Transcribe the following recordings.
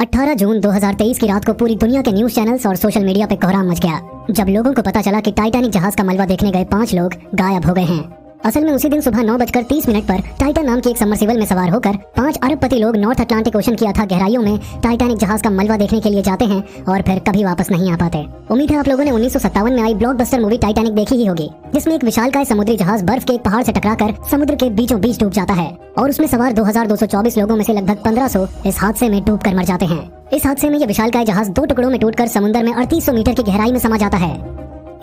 18 जून 2023 की रात को पूरी दुनिया के न्यूज चैनल्स और सोशल मीडिया पे कोहराम मच गया जब लोगों को पता चला कि टाइटैनिक जहाज का मलबा देखने गए 5 लोग गायब हो गए हैं। असल में उसी दिन सुबह 9:30 पर टाइटन नाम की एक सबमर्सिबल में सवार होकर 5 अरबपति लोग नॉर्थ अटलांटिक ओशन की अथाह गहराइयों में टाइटैनिक जहाज का मलबा देखने के लिए जाते हैं और फिर कभी वापस नहीं आ पाते। उम्मीद है आप लोगों ने 1957 में आई ब्लॉकबस्टर मूवी टाइटैनिक देखी ही होगी, जिसमें एक विशालकाय समुद्री जहाज बर्फ के एक पहाड़ से टकराकर समुद्र के बीचों बीच डूब जाता है और उसमें सवार 2224 लोगों में से लगभग 1500 इस हादसे में डूबकर मर जाते हैं। इस हादसे में यह विशालकाय जहाज 2 टुकड़ों में टूटकर समुद्र में 3800 मीटर की गहराई में समा जाता है।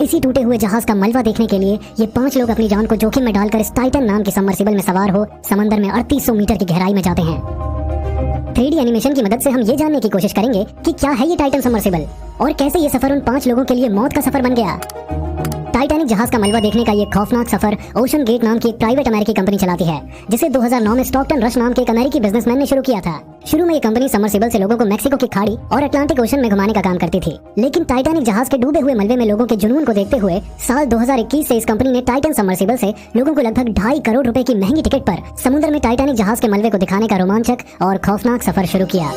इसी टूटे हुए जहाज का मलबा देखने के लिए ये 5 लोग अपनी जान को जोखिम में डालकर इस टाइटन नाम की सबमर्सिबल में सवार हो समंदर में 3800 मीटर की गहराई में जाते हैं। 3D एनिमेशन की मदद से हम ये जानने की कोशिश करेंगे कि क्या है ये टाइटन सबमर्सिबल और कैसे ये सफर उन 5 लोगों के लिए मौत का सफर बन गया। टाइटैनिक जहाज का मलबा देखने का ये खौफनाक सफर ओशन गेट नाम की एक प्राइवेट अमेरिकी कंपनी चलाती है, जिसे 2009 में स्टॉकटन रश नाम के एक अमेरिकी बिजनेसमैन ने शुरू किया था। शुरू में ये कंपनी सबमर्सिबल से लोगों को मैक्सिको की खाड़ी और अटलांटिक ओशन में घुमाने का काम करती थी, लेकिन टाइटैनिक जहाज के डूबे हुए मलबे में लोगों के जुनून को देखते हुए साल 2021 से इस कंपनी ने टाइटन सबमर्सिबल से लोगों को लगभग 2.5 करोड़ रुपए की महंगी टिकट पर समुद्र में टाइटैनिक जहाज के मलबे को दिखाने का रोमांचक और खौफनाक सफर शुरू किया।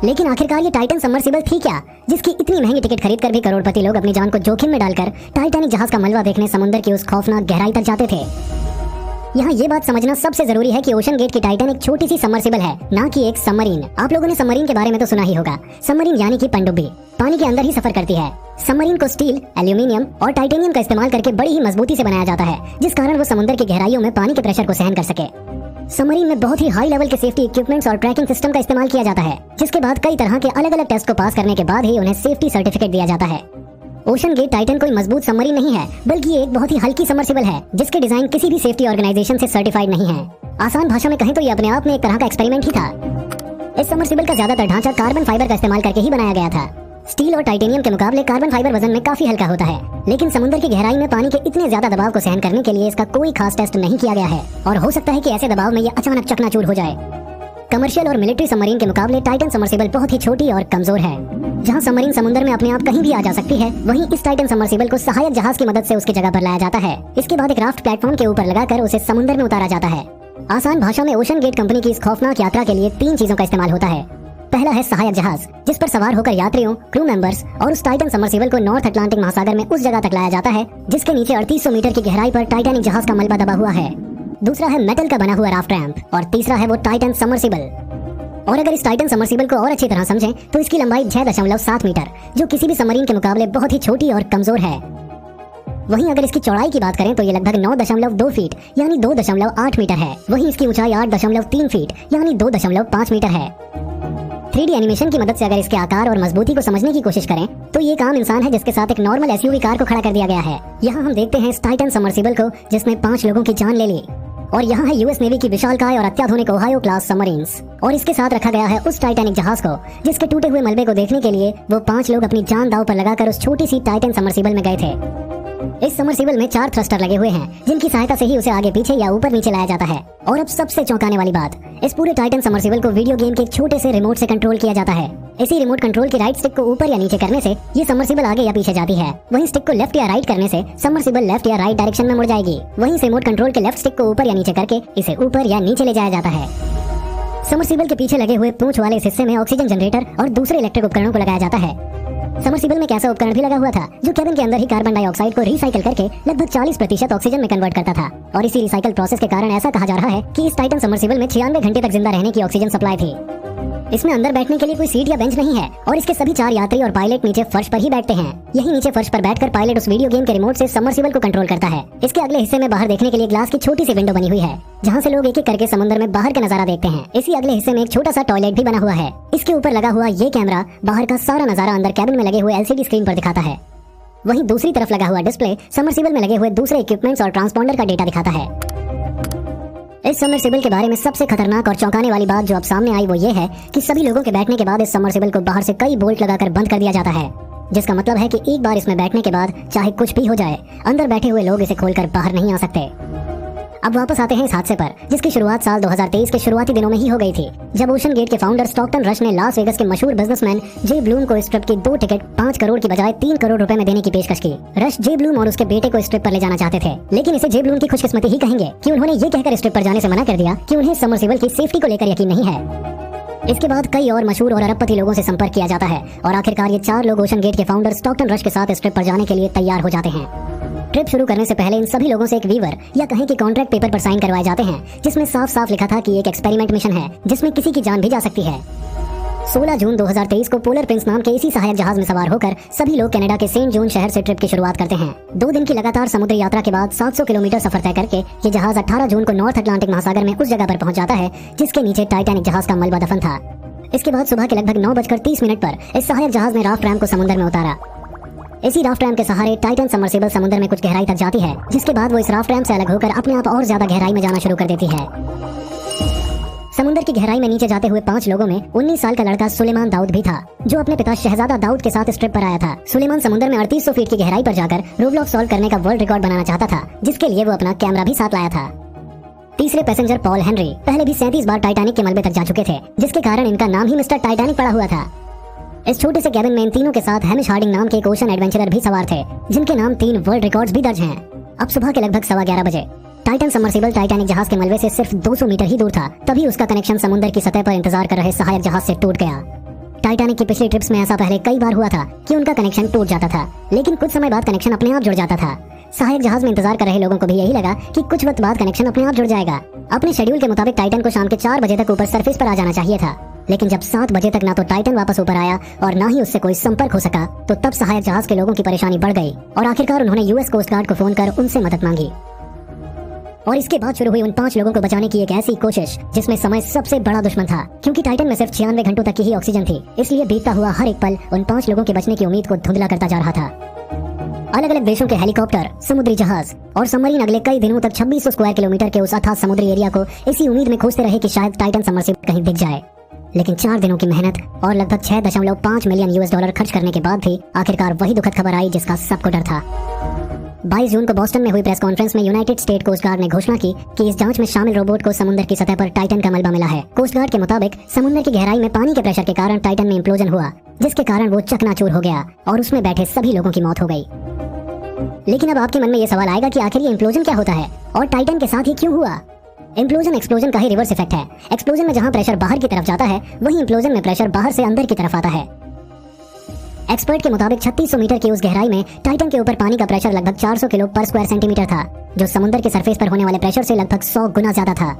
लेकिन आखिरकार ये टाइटन सबमर्सिबल थी क्या, जिसकी इतनी महंगी टिकट खरीदकर भी करोड़पति लोग अपनी जान को जोखिम में डालकर टाइटैनिक जहाज का मलबा देखने समुद्र की उस खौफनाक गहराई तक जाते थे। यहाँ ये बात समझना सबसे जरूरी है कि ओशन गेट की टाइटन एक छोटी सी सबमर्सिबल है, ना कि एक सबमरीन। आप लोगों ने सबमरीन के बारे में तो सुना ही होगा। सबमरीन यानी कि पनडुब्बी पानी के अंदर ही सफर करती है। सबमरीन को स्टील, एल्यूमिनियम और टाइटेनियम का इस्तेमाल करके बड़ी ही मजबूती से बनाया जाता है, जिस कारण वो समुद्र की गहराइयों में पानी के प्रेशर को सहन कर सके। सबमरीन में बहुत ही हाई लेवल के सेफ्टी इक्विपमेंट्स और ट्रैकिंग सिस्टम का इस्तेमाल किया जाता है, जिसके बाद कई तरह के अलग अलग टेस्ट को पास करने के बाद ही उन्हें सेफ्टी सर्टिफिकेट दिया जाता है। ओशन गेट टाइटन कोई मजबूत सबमरीन नहीं है, बल्कि ये एक बहुत ही हल्की सबमर्सिबल है, जिसके डिजाइन किसी भी सेफ्टी ऑर्गेनाइजेशन से सर्टिफाइड नहीं है। आसान भाषा में कहें तो ये अपने आप में एक तरह का एक्सपेरिमेंट ही था। इस सबमर्सिबल का ज्यादातर ढांचा कार्बन फाइबर का इस्तेमाल करके ही बनाया गया था। स्टील और टाइटेनियम के मुकाबले कार्बन फाइबर वजन में काफी हल्का होता है, लेकिन समुद्र की गहराई में पानी के इतने ज्यादा दबाव को सहन करने के लिए इसका कोई खास टेस्ट नहीं किया गया है और हो सकता है कि ऐसे दबाव में ये अचानक चकनाचूर हो जाए। कमर्शियल और मिलिट्री सबमरीन के मुकाबले टाइटन सबमर्सिबल बहुत ही छोटी और कमजोर है। जहां सबमरीन समुद्र में अपने आप कहीं भी आ जा सकती है, वहीं इस टाइटन सबमर्सिबल को सहायक जहाज की मदद से उसकी जगह पर लाया जाता है। इसके बाद एक राफ्ट प्लेटफॉर्म के ऊपर लगाकर उसे समुद्र में उतारा जाता है। आसान भाषा में ओशन गेट कंपनी की इस खौफनाक यात्रा के लिए 3 चीजों का इस्तेमाल होता है। पहला है सहायक जहाज, जिस पर सवार होकर यात्रियों, क्रू मेंबर्स और उस टाइटन सबमर्सिबल को नॉर्थ अटलांटिक महासागर में उस जगह तक लाया जाता है जिसके नीचे 3800 मीटर की गहराई पर टाइटैनिक जहाज का मलबा दबा हुआ है। दूसरा है मेटल का बना हुआ राफ्ट रैंप और तीसरा है वो टाइटन सबमर्सिबल। और अगर इस टाइटन सबमर्सिबल को और अच्छी तरह समझें तो इसकी लंबाई 6.7 मीटर, जो किसी भी सबमरीन के मुकाबले बहुत ही छोटी और कमजोर है। वहीं अगर इसकी चौड़ाई की बात करें तो ये लगभग 9.2 फीट यानी 2.8 मीटर है। वहीं इसकी ऊंचाई 8.3 फीट यानी 2.5 मीटर है। 3D एनिमेशन की मदद से अगर इसके आकार और मजबूती को समझने की कोशिश करें तो ये एक आम इंसान है जिसके साथ एक नॉर्मल एसयूवी कार को खड़ा कर दिया गया है। यहाँ हम देखते हैं इस टाइटन सबमर्सिबल को जिसने 5 लोगों की जान ले ली। और यहाँ है यूएस नेवी की विशालकाय और अत्याधुनिक ओहायो क्लास सबमरीन्स और इसके साथ रखा गया है उस टाइटैनिक जहाज को जिसके टूटे हुए मलबे को देखने के लिए वो 5 लोग अपनी जान दांव पर लगाकर उस छोटी सी टाइटन सबमर्सिबल में गए थे। इस सबमर्सिबल में 4 थ्रस्टर लगे हुए हैं, जिनकी सहायता से ही उसे आगे पीछे या ऊपर नीचे लाया जाता है। और अब सबसे चौंकाने वाली बात, इस पूरे टाइटन सबमर्सिबल को वीडियो गेम के एक छोटे से रिमोट से कंट्रोल किया जाता है। इसी रिमोट कंट्रोल की राइट स्टिक को ऊपर या नीचे करने से ये सबमर्सिबल आगे या पीछे जाती है। वहीं स्टिक को लेफ्ट या राइट करने से सबमर्सिबल लेफ्ट या राइट डायरेक्शन में मुड़ जाएगी। वहीं इस रिमोट कंट्रोल के लेफ्ट स्टिक को ऊपर या नीचे करके इसे ऊपर या नीचे ले जाया जाता है। सबमर्सिबल के पीछे लगे हुए पूंछ वाले इस हिस्से में ऑक्सीजन जनरेटर और दूसरे इलेक्ट्रिक उपकरणों को लगाया जाता है। सबमर्सिबल में एक ऐसा उपकरण भी लगा हुआ था जो केबिन के अंदर ही कार्बन डाइऑक्साइड को रिसाइकिल करके लगभग 40% ऑक्सीजन में कन्वर्ट करता था। और इसी रिसाइकल प्रोसेस के कारण ऐसा कहा जा रहा है कि इस टाइटन सबमर्सिबल में 96 घंटे तक जिंदा रहने की ऑक्सीजन सप्लाई थी। इसमें अंदर बैठने के लिए कोई सीट या बेंच नहीं है और इसके सभी 4 यात्री और पायलट नीचे फर्श पर ही बैठते हैं। यही नीचे फर्श पर बैठकर पायलट उस वीडियो गेम के रिमोट से सबमर्सिबल को कंट्रोल करता है। इसके अगले हिस्से में बाहर देखने के लिए ग्लास की छोटी सी विंडो बनी हुई है, जहाँ से लोग एक एक करके समुद्र में बाहर का नजारा देखते हैं। इसी अगले हिस्से में एक छोटा सा टॉयलेट भी बना हुआ है। इसके ऊपर लगा हुआ ये कैमरा बाहर का सारा नजारा अंदर कैबिन में लगे हुए LCD स्क्रीन पर दिखाता है। वहीं दूसरी तरफ लगा हुआ डिस्प्ले सबमर्सिबल में लगे हुए दूसरे इक्विपमेंट्स और ट्रांसपॉन्डर का डेटा दिखाता है। इस सबमर्सिबल के बारे में सबसे खतरनाक और चौंकाने वाली बात जो अब सामने आई वो ये है कि सभी लोगों के बैठने के बाद इस सबमर्सिबल को बाहर से कई बोल्ट लगाकर बंद कर दिया जाता है, जिसका मतलब है कि एक बार इसमें बैठने के बाद चाहे कुछ भी हो जाए, अंदर बैठे हुए लोग इसे खोलकर बाहर नहीं आ सकते। अब वापस आते हैं इस हादसे पर, जिसकी शुरुआत साल 2023 के शुरुआती दिनों में ही हो गई थी, जब ओशन गेट के फाउंडर स्टॉकटन रश ने लास वेगस के मशहूर बिजनेसमैन जे ब्लूम को इस ट्रिप की 2 टिकट 5 करोड़ की बजाय 3 करोड़ रुपए में देने की पेशकश की। रश जे ब्लूम और उसके बेटे को इस ट्रिप पर ले जाना चाहते थे, लेकिन इसे जे ब्लूम की खुशकिस्मती ही कहेंगे कि उन्होंने ये कहकर इस ट्रिप पर जाने से मना कर दिया कि उन्हें सबमर्सिबल की सेफ्टी को लेकर यकीन नहीं है। इसके बाद कई और मशहूर और अरबपति लोगों से संपर्क किया जाता है और आखिरकार ये 4 लोग ओशन गेट के फाउंडर स्टॉकटन रश के साथ इस ट्रिप पर जाने के लिए तैयार हो जाते हैं। ट्रिप शुरू करने से पहले इन सभी लोगों से एक वीवर या कहें कि कॉन्ट्रैक्ट पेपर पर साइन करवाए जाते हैं, जिसमें साफ साफ लिखा था कि एक एक्सपेरिमेंट मिशन है जिसमें किसी की जान भी जा सकती है। 16 जून 2023 को पोलर प्रिंस नाम के इसी सहायक जहाज में सवार होकर सभी लोग कनाडा के सेंट जॉन शहर से ट्रिप की शुरुआत करते हैं। 2 दिन की लगातार समुद्री यात्रा के बाद 700 किलोमीटर सफर तय करके ये जहाज 18 जून को नॉर्थ अटलांटिक महासागर में उस जगह पर पहुंच जाता है जिसके नीचे टाइटैनिक जहाज का मलबा दफन था। इसके बाद सुबह के लगभग 9:30 पर इस सहायक जहाज ने राफ्ट रैम को समुद्र में उतारा। इसी राफ्ट रैम के सहारे टाइटन सबमर्सिबल समुद्र में कुछ गहराई तक जाती है, जिसके बाद वो इस राफ्ट रैम से अलग होकर अपने आप और ज्यादा गहराई में जाना शुरू कर देती है। समुद्र की गहराई में नीचे जाते हुए 5 लोगों में 19 साल का लड़का सुलेमान दाऊद भी था, जो अपने पिता शहजादा दाऊद के साथ इस ट्रिप पर आया था। सुलेमान समुद्र में 3800 फीट की गहराई पर जाकर रोवलॉक सॉल्व करने का वर्ल्ड रिकॉर्ड बनाना चाहता था, जिसके लिए वो अपना कैमरा भी साथ लाया था। तीसरे पैसेंजर पॉल हेनरी पहले भी 37 बार टाइटैनिक के मलबे तक जा चुके थे, जिसके कारण इनका नाम ही मिस्टर टाइटैनिक पड़ा हुआ था। इस छोटे से कैबिन में इन तीनों के साथ हैमिश हार्डिंग नाम के एक ओशन एडवेंचरर भी सवार थे, जिनके नाम 3 वर्ल्ड रिकॉर्ड्स भी दर्ज हैं। अब सुबह के लगभग 11:15 बजे टाइटन सबमर्सिबल टाइटैनिक जहाज के मलबे से सिर्फ 200 मीटर ही दूर था, तभी उसका कनेक्शन समुद्र की सतह पर इंतजार कर रहे सहायक जहाज से टूट गया। टाइटैनिक की पिछली ट्रिप्स में ऐसा पहले कई बार हुआ था कि उनका कनेक्शन टूट जाता था, लेकिन कुछ समय बाद कनेक्शन अपने आप जुड़ जाता था। सहायक जहाज में इंतजार कर रहे लोगों को भी यही लगा कि कुछ वक्त बाद कनेक्शन अपने आप जुड़ जाएगा। अपने शेड्यूल के मुताबिक टाइटन को शाम के 4 बजे तक ऊपर सरफेस पर आ जाना चाहिए था, लेकिन जब 7 बजे तक ना तो टाइटन वापस ऊपर आया और ना ही उससे कोई संपर्क हो सका, तो तब सहायक जहाज के लोगों की परेशानी बढ़ गई और आखिरकार उन्होंने यूएस कोस्ट गार्ड को फोन कर उनसे मदद मांगी। और इसके बाद शुरू हुई उन 5 लोगों को बचाने की एक ऐसी कोशिश जिसमें समय सबसे बड़ा दुश्मन था, क्योंकि टाइटन में सिर्फ 96 घंटों तक की ही ऑक्सीजन थी। इसलिए बीतता हुआ हर एक पल उन 5 लोगों के बचने की उम्मीद को धुंधला करता जा रहा था। अलग अलग देशों के हेलीकॉप्टर, समुद्री जहाज और सबमरीन अगले कई दिनों तक 2600 स्क्वायर किलोमीटर के उस अथाह समुद्री एरिया को इसी उम्मीद में खोजते रहे कि शायद टाइटन सबमर्सिबल कहीं दिख जाए। लेकिन 4 दिनों की मेहनत और लगभग $6.5 मिलियन US खर्च करने के बाद भी आखिरकार वही दुखद खबर आई जिसका सबको डर था। 22 जून को बोस्टन में हुई प्रेस कॉन्फ्रेंस में यूनाइटेड स्टेट कोस्ट गार्ड ने घोषणा की कि इस जांच में शामिल रोबोट को समुद्र की सतह पर टाइटन का मलबा मिला है। कोस्ट गार्ड के मुताबिक समुद्र की गहराई में पानी के प्रेशर के कारण टाइटन में इंप्लोजन हुआ, जिसके कारण वो चकनाचूर हो गया और उसमें बैठे सभी लोगों की मौत हो गई। लेकिन अब आपके मन में ये सवाल आएगा कि आखिर ये इंप्लोजन क्या होता है और टाइटन के साथ ही क्यों हुआ? इंप्लोजन एक्सप्लोजन का ही रिवर्स इफेक्ट है। एक्सप्लोजन में जहां प्रेशर बाहर की तरफ जाता है, वहीं इंप्लोजन में प्रेशर बाहर से अंदर की तरफ आता है। एक्सपर्ट के मुताबिक 3600 मीटर की उस गहराई में टाइटन के ऊपर पानी का प्रेशर लगभग 400 किलो पर स्क्वायर सेंटीमीटर था, जो समुद्र के सरफेस पर होने वाले प्रेशर से लगभग 100 गुना ज्यादा था।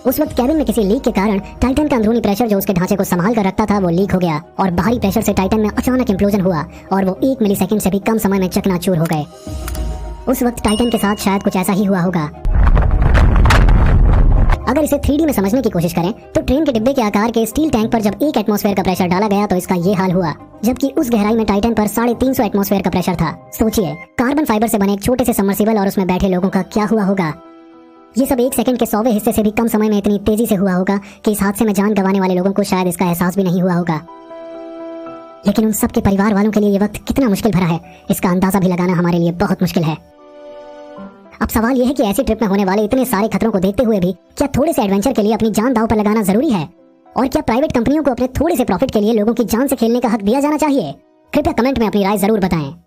उस वक्त कैबिन में किसी लीक के कारण टाइटन का अंदरूनी प्रेशर जो उसके ढांचे को संभाल कर रखता था वो लीक हो गया और बाहरी प्रेशर से टाइटन में अचानक इंप्लोजन हुआ और वो 1 मिलीसेकंड से भी कम समय में चकनाचूर हो गए। उस वक्त टाइटन के साथ शायद कुछ ऐसा ही हुआ होगा। अगर इसे 3D में समझने की कोशिश करें तो ट्रेन के डिब्बे के आकार के स्टील टैंक पर जब 1 एटमॉस्फेयर का प्रेशर डाला गया तो इसका ये हाल हुआ, जबकि उस गहराई में टाइटन पर 350 एटमॉस्फेयर का प्रेशर था। सोचिए, कार्बन फाइबर से बने एक छोटे से सबमर्सिबल और उसमें बैठे लोगों का क्या हुआ होगा। ये सब 1 सेकंड के 100वें हिस्से से भी कम समय में इतनी तेजी से हुआ होगा कि इस हादसे में जान गंवाने वाले लोगों को शायद इसका एहसास भी नहीं हुआ होगा। लेकिन उन सबके परिवार वालों के लिए ये वक्त कितना मुश्किल भरा है, इसका अंदाजा भी लगाना हमारे लिए बहुत मुश्किल है। अब सवाल यह है कि ऐसी ट्रिप में होने वाले इतने सारे खतरों को देखते हुए भी क्या थोड़े से एडवेंचर के लिए अपनी जान दांव पर लगाना जरूरी है? और क्या प्राइवेट कंपनियों को अपने थोड़े से प्रॉफिट के लिए लोगों की जान से खेलने का हक दिया जाना चाहिए? कृपया कमेंट में अपनी राय जरूर बताएं।